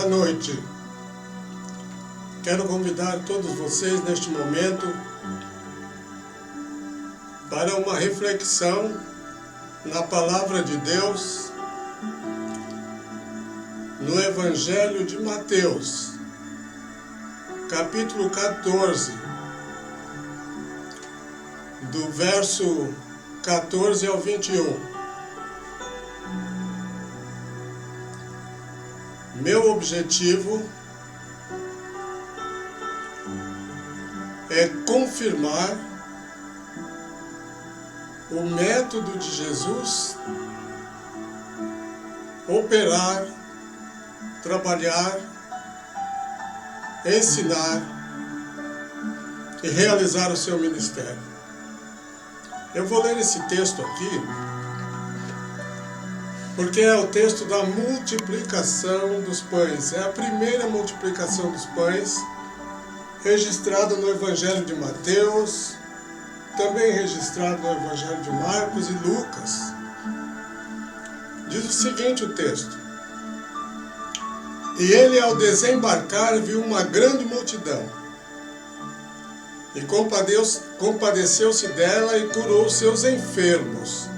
Boa noite. Quero convidar todos vocês neste momento para uma reflexão na Palavra de Deus, no Evangelho de Mateus, capítulo 14, do verso 14 ao 21. Meu objetivo é confirmar o método de Jesus operar, trabalhar, ensinar e realizar o seu ministério. Eu vou ler esse texto aqui porque é o texto da multiplicação dos pães. É a primeira multiplicação dos pães registrada no Evangelho de Mateus, também registrado no Evangelho de Marcos e Lucas. Diz o seguinte o texto: E ele, ao desembarcar, viu uma grande multidão, e compadeceu-se dela e curou seus enfermos.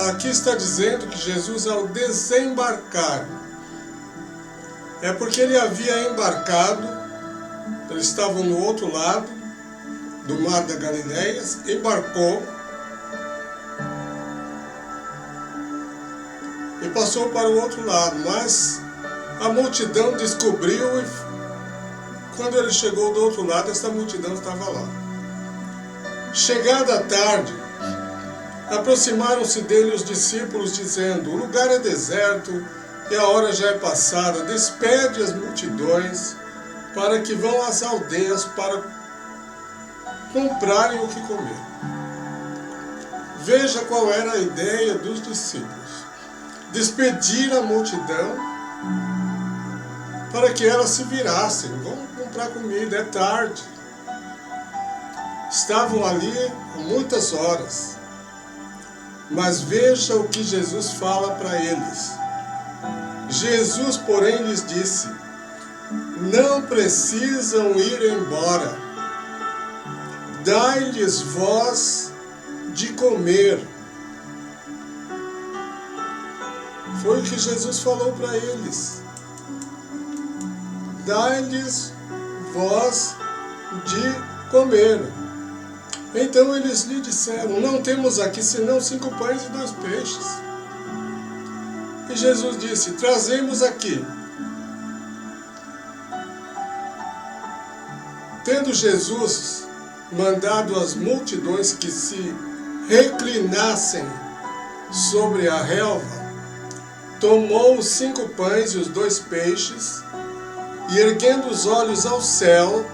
Aqui está dizendo que Jesus, ao desembarcar, é porque ele havia embarcado, eles estavam no outro lado do mar da Galileia, embarcou e passou para o outro lado, mas a multidão descobriu e quando ele chegou do outro lado, essa multidão estava lá. Chegada a tarde, aproximaram-se dele os discípulos, dizendo: O lugar é deserto e a hora já é passada. Despede as multidões para que vão às aldeias para comprarem o que comer. Veja qual era a ideia dos discípulos: despedir a multidão para que elas se virassem. Vão comprar comida, é tarde. Estavam ali há muitas horas. Mas veja o que Jesus fala para eles. Jesus, porém, lhes disse: Não precisam ir embora. Dai-lhes vós de comer. Foi o que Jesus falou para eles. Dai-lhes vós de comer. Então eles lhe disseram: Não temos aqui senão 5 pães e 2 peixes. E Jesus disse: Trazemos aqui. Tendo Jesus mandado as multidões que se reclinassem sobre a relva, tomou os 5 pães e os 2 peixes, e erguendo os olhos ao céu,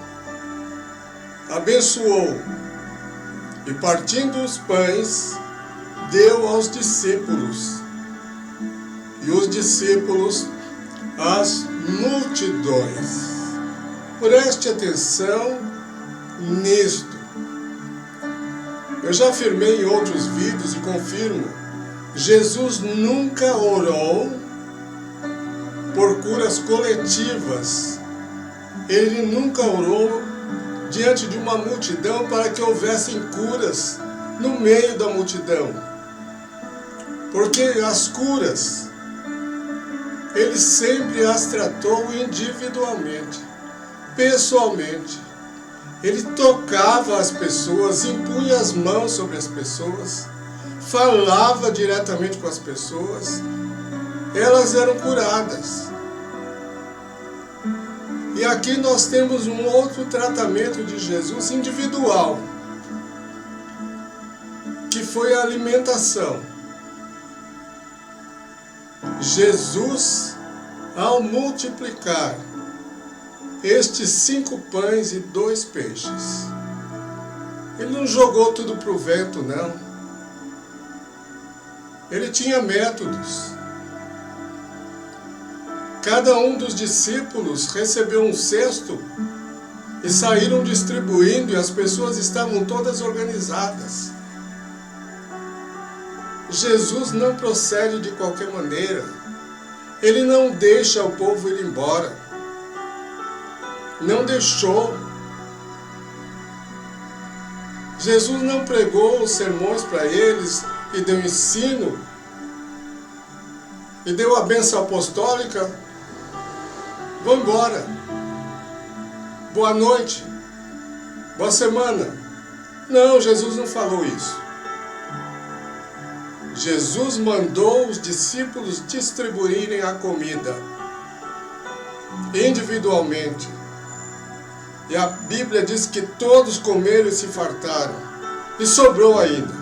abençoou. E partindo os pães, deu aos discípulos, e os discípulos às multidões. Preste atenção nisto. Eu já afirmei em outros vídeos e confirmo: Jesus nunca orou por curas coletivas. Ele nunca orou diante de uma multidão para que houvessem curas no meio da multidão. Porque as curas, ele sempre as tratou individualmente, pessoalmente. Ele tocava as pessoas, impunha as mãos sobre as pessoas, falava diretamente com as pessoas, elas eram curadas. E aqui nós temos um outro tratamento de Jesus individual, que foi a alimentação. Jesus, ao multiplicar estes 5 pães e 2 peixes, ele não jogou tudo para o vento, não. Ele tinha métodos. Cada um dos discípulos recebeu um cesto e saíram distribuindo, e as pessoas estavam todas organizadas. Jesus não procede de qualquer maneira. Ele não deixa o povo ir embora. Não deixou. Jesus não pregou os sermões para eles e deu ensino e deu a bênção apostólica. Vão embora. Boa noite. Boa semana. Não, Jesus não falou isso. Jesus mandou os discípulos distribuírem a comida individualmente. E a Bíblia diz que todos comeram e se fartaram. E sobrou ainda.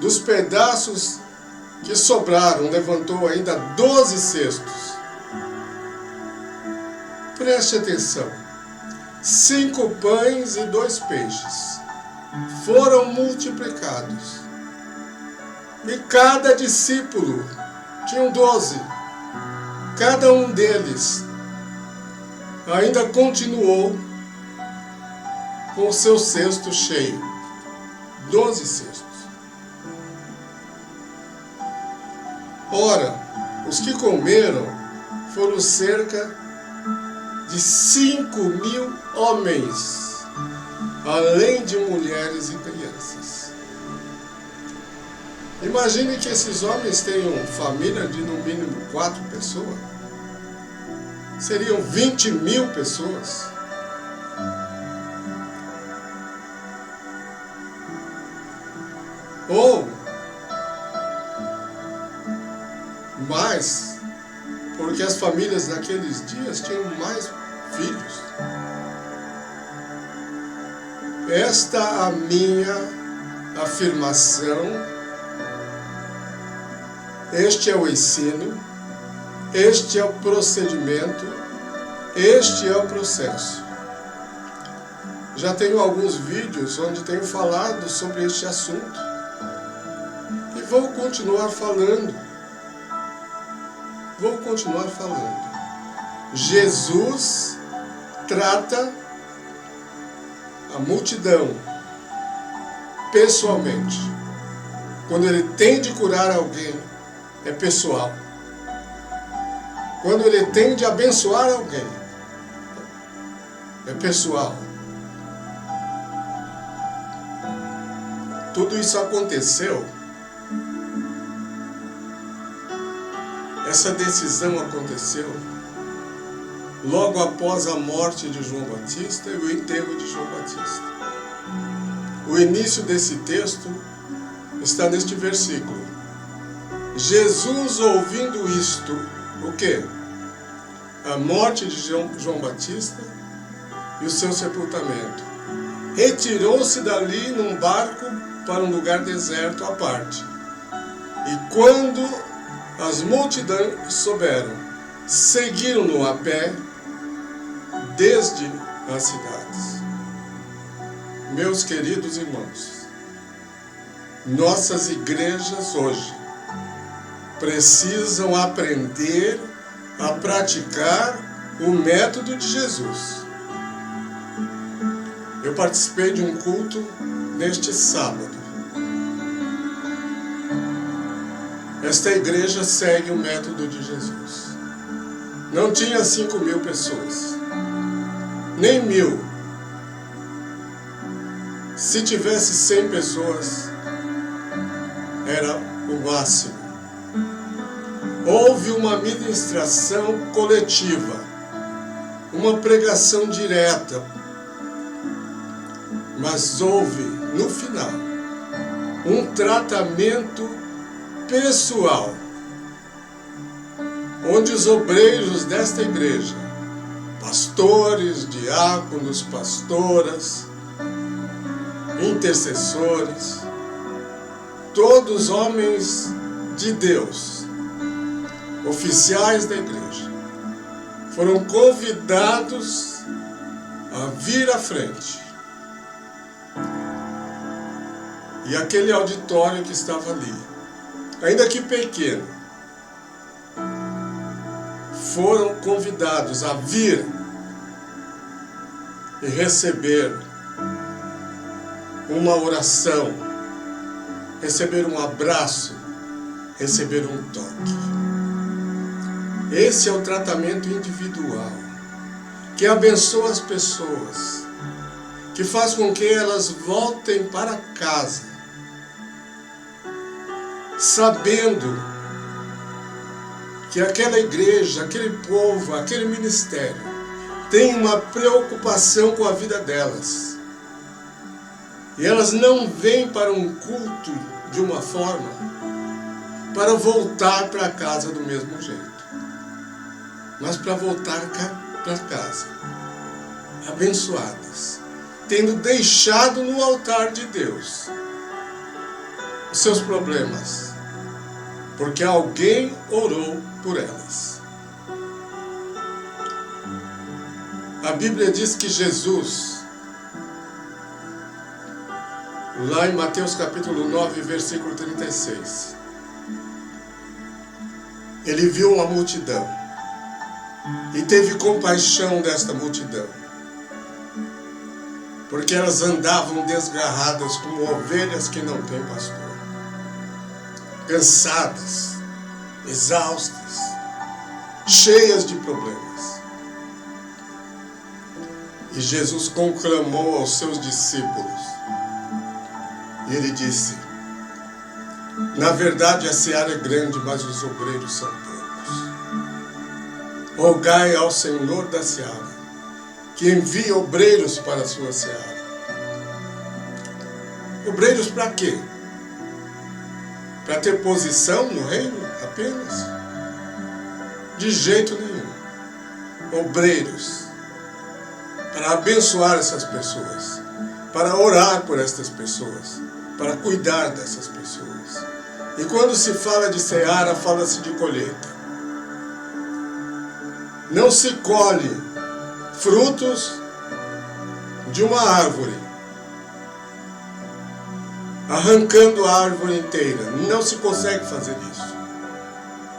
Dos pedaços que sobraram, levantou ainda 12 cestos. Preste atenção. 5 pães e 2 peixes foram multiplicados. E cada discípulo, tinham 12, cada um deles ainda continuou com o seu cesto cheio. 12 cestos. Ora, os que comeram foram cerca de 5.000 homens, além de mulheres e crianças. Imagine que esses homens tenham família de no mínimo 4 pessoas. Seriam 20.000 pessoas. Ou mais, porque as famílias naqueles dias tinham mais filhos. Esta a minha afirmação. Este é o ensino, este é o procedimento, este é o processo. Já tenho alguns vídeos onde tenho falado sobre este assunto. E vou continuar falando. Jesus trata a multidão pessoalmente. Quando ele tem de curar alguém, é pessoal. Quando ele tem de abençoar alguém, é pessoal. Tudo isso aconteceu. Essa decisão aconteceu logo após a morte de João Batista e o enterro de João Batista. O início desse texto está neste versículo. Jesus, ouvindo isto, o quê? A morte de João Batista e o seu sepultamento. Retirou-se dali num barco para um lugar deserto à parte. E quando as multidões souberam, seguiram-no a pé desde as cidades. Meus queridos irmãos, nossas igrejas hoje precisam aprender a praticar o método de Jesus. Eu participei de um culto neste sábado. Esta igreja segue o método de Jesus. Não tinha 5.000 pessoas, nem 1.000. Se tivesse 100 pessoas, era o máximo. Houve uma ministração coletiva, uma pregação direta, mas houve, no final, um tratamento pessoal, onde os obreiros desta igreja, pastores, diáconos, pastoras, intercessores, todos homens de Deus, oficiais da igreja, foram convidados a vir à frente. E aquele auditório que estava ali, ainda que pequeno, foram convidados a vir e receber uma oração receber um abraço, receber um toque. Esse é o tratamento individual, que abençoa as pessoas, que faz com que elas voltem para casa, sabendo que aquela igreja, aquele povo, aquele ministério tem uma preocupação com a vida delas. E elas não vêm para um culto de uma forma para voltar para casa do mesmo jeito, mas para voltar para casa abençoadas, tendo deixado no altar de Deus os seus problemas, porque alguém orou por elas. A Bíblia diz que Jesus, lá em Mateus capítulo 9, versículo 36, ele viu uma multidão e teve compaixão desta multidão, porque elas andavam desgarradas como ovelhas que não têm pastor, cansadas, exaustas, cheias de problemas. E Jesus conclamou aos seus discípulos, e ele disse: na verdade a seara é grande, mas os obreiros são poucos. Rogai ao Senhor da seara que envie obreiros para a sua seara. Obreiros para quê? Para ter posição no reino apenas? De jeito nenhum. Obreiros para abençoar essas pessoas, para orar por estas pessoas, para cuidar dessas pessoas. E quando se fala de seara, fala-se de colheita. Não se colhe frutos de uma árvore, arrancando a árvore inteira. Não se consegue fazer isso.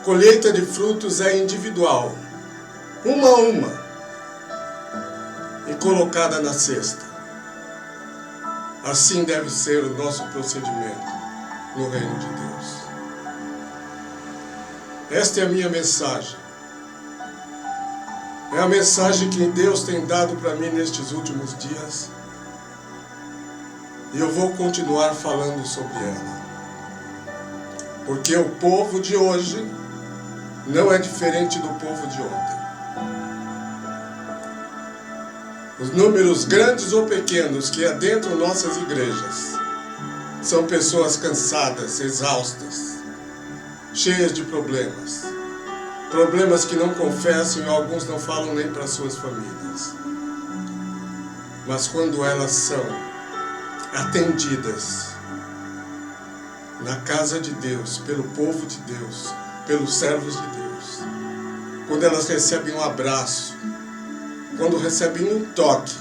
Colheita de frutos é individual, uma a uma, e colocada na cesta. Assim deve ser o nosso procedimento no reino de Deus. Esta é a minha mensagem. É a mensagem que Deus tem dado para mim nestes últimos dias. E eu vou continuar falando sobre ela. Porque o povo de hoje não é diferente do povo de ontem. Os números grandes ou pequenos que adentram nossas igrejas são pessoas cansadas, exaustas, cheias de problemas. Problemas que não confessam e alguns não falam nem para suas famílias. Mas quando elas são atendidas na casa de Deus, pelo povo de Deus, pelos servos de Deus, quando elas recebem um abraço, quando recebem um toque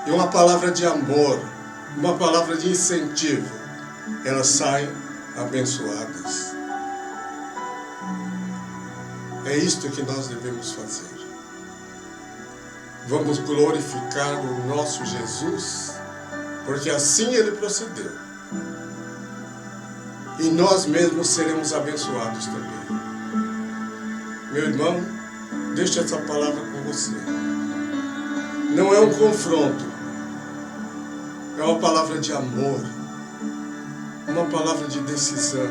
e uma palavra de amor, uma palavra de incentivo, elas saem abençoadas. É isto que nós devemos fazer. Vamos glorificar o nosso Jesus, porque assim ele procedeu. E nós mesmos seremos abençoados também. Meu irmão, deixa essa palavra com você. Não é um confronto, é uma palavra de amor, uma palavra de decisão,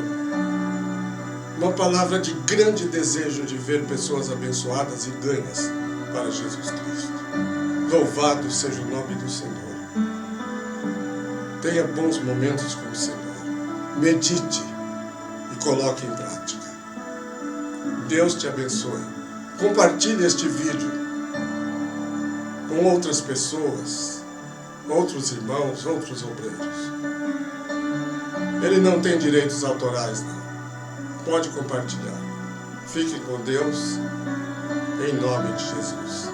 uma palavra de grande desejo de ver pessoas abençoadas e ganhas para Jesus Cristo. Louvado seja o nome do Senhor. Tenha bons momentos com o Senhor. Medite e coloque em prática. Deus te abençoe. Compartilhe este vídeo com outras pessoas, outros irmãos, outros obreiros. Ele não tem direitos autorais, não. Pode compartilhar. Fique com Deus, em nome de Jesus.